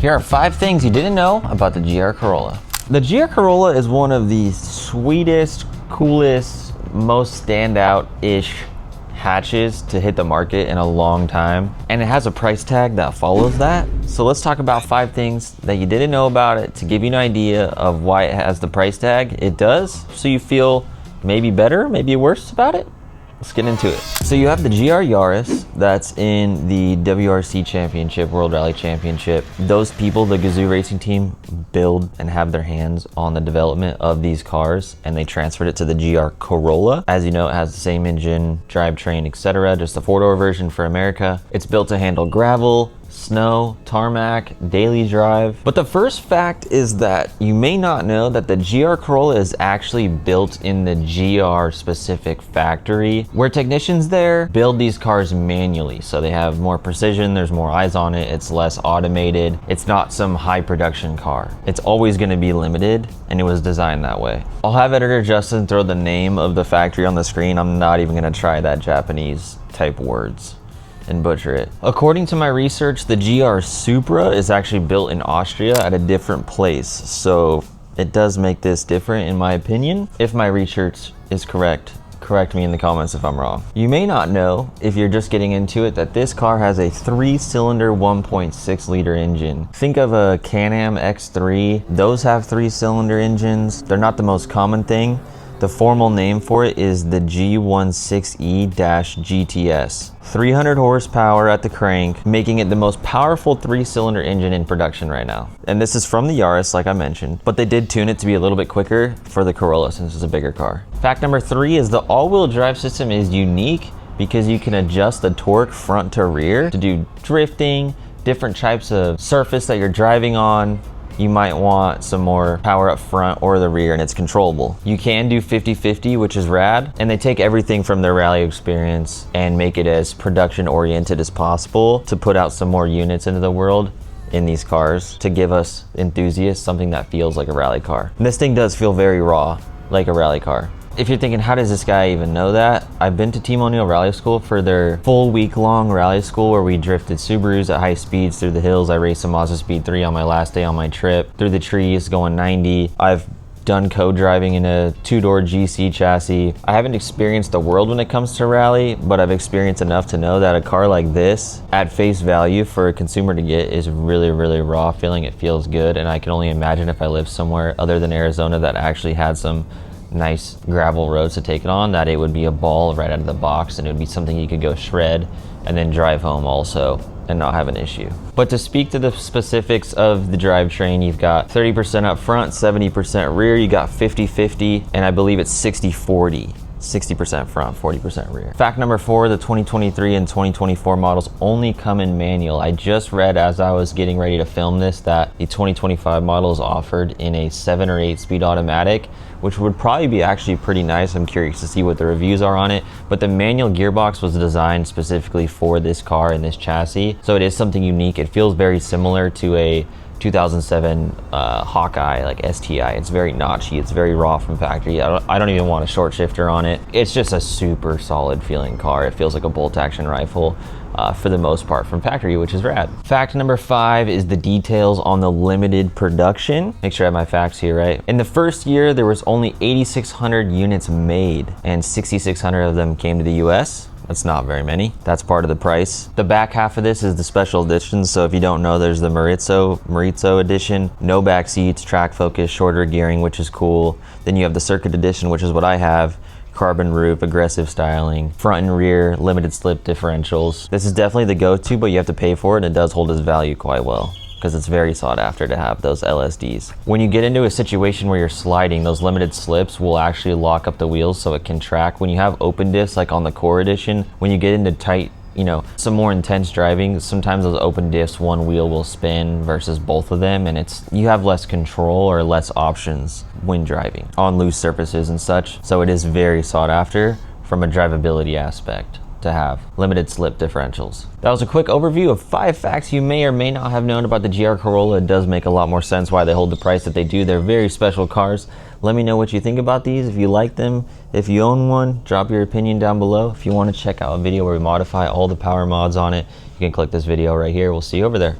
Here are 5 things you didn't know about the GR Corolla. The GR Corolla is one of the sweetest, coolest, most standout-ish hatches to hit the market in a long time, and it has a price tag that follows that. So let's talk about 5 things that you didn't know about it to give you an idea of why it has the price tag it does, so you feel maybe better, maybe worse about it. Let's get into it. So you have the GR Yaris that's in the WRC Championship, World Rally Championship. Those people, the Gazoo Racing team, build and have their hands on the development of these cars, and they transferred it to the GR Corolla. As you know, it has the same engine, drivetrain, etc., just a 4-door version for America. It's built to handle gravel, snow, tarmac, daily drive. But the first fact is that you may not know that the GR Corolla is actually built in the GR specific factory, where technicians there build these cars manually. So they have more precision, there's more eyes on it, it's less automated. It's not some high production car. It's always gonna be limited, and it was designed that way. I'll have editor Justin throw the name of the factory on the screen. I'm not even gonna try that Japanese type words and butcher it. According to my research, the GR Supra is actually built in Austria at a different place. So it does make this different in my opinion. If my research is correct me in the comments if I'm wrong. You may not know, if you're just getting into it, that this car has a 3-cylinder 1.6 liter engine. Think of a Can-Am X3. Those have 3-cylinder engines. They're not the most common thing. The formal name for it is the G16E-GTS. 300 horsepower at the crank, making it the most powerful 3-cylinder engine in production right now. And this is from the Yaris, like I mentioned, but they did tune it to be a little bit quicker for the Corolla since it's a bigger car. Fact number 3 is the all-wheel drive system is unique because you can adjust the torque front to rear to do drifting, different types of surface that you're driving on. You might want some more power up front or the rear, and it's controllable. You can do 50-50, which is rad, and they take everything from their rally experience and make it as production oriented as possible to put out some more units into the world in these cars to give us enthusiasts something that feels like a rally car. And this thing does feel very raw, like a rally car. If you're thinking, how does this guy even know that? I've been to Team O'Neill Rally School for their full week-long rally school where we drifted Subarus at high speeds through the hills. I raced a Mazda Speed 3 on my last day on my trip, through the trees going 90. I've done co-driving in a 2-door GC chassis. I haven't experienced the world when it comes to rally, but I've experienced enough to know that a car like this, at face value for a consumer to get, is really, really raw feeling. It feels good, and I can only imagine if I lived somewhere other than Arizona that actually had some nice gravel roads to take it on, that it would be a ball right out of the box, and it would be something you could go shred and then drive home also and not have an issue. But to speak to the specifics of the drivetrain, you've got 30% up front, 70% rear, you got 50-50, and I believe it's 60-40. 60% front, 40% rear. Fact number 4, the 2023 and 2024 models only come in manual. I just read as I was getting ready to film this that the 2025 model is offered in a 7 or 8 speed automatic, which would probably be actually pretty nice. I'm curious to see what the reviews are on it, but the manual gearbox was designed specifically for this car and this chassis, so it is something unique. It feels very similar to a 2007 Hawkeye, like STI. It's very notchy, it's very raw from factory. I don't even want a short shifter on it. It's just a super solid feeling car. It feels like a bolt action rifle for the most part from factory, which is rad. Fact number 5 is the details on the limited production. Make sure I have my facts here right. In the first year, there was only 8,600 units made, and 6,600 of them came to the US. That's not very many. That's part of the price. The back half of this is the special edition. So if you don't know, there's the Maritzo edition. No back seats, track focus, shorter gearing, which is cool. Then you have the circuit edition, which is what I have. Carbon roof, aggressive styling, front and rear, limited slip differentials. This is definitely the go-to, but you have to pay for it, and it does hold its value quite well, because it's very sought after to have those LSDs. When you get into a situation where you're sliding, those limited slips will actually lock up the wheels so it can track. When you have open diffs, like on the Core Edition, when you get into tight, some more intense driving, sometimes those open diffs, one wheel will spin versus both of them, and you have less control or less options when driving on loose surfaces and such. So it is very sought after from a drivability aspect to have limited slip differentials. That was a quick overview of 5 facts you may or may not have known about the GR Corolla. It does make a lot more sense why they hold the price that they do. They're very special cars. Let me know what you think about these, if you like them. If you own one, drop your opinion down below. If you want to check out a video where we modify all the power mods on it, you can click this video right here. We'll see you over there.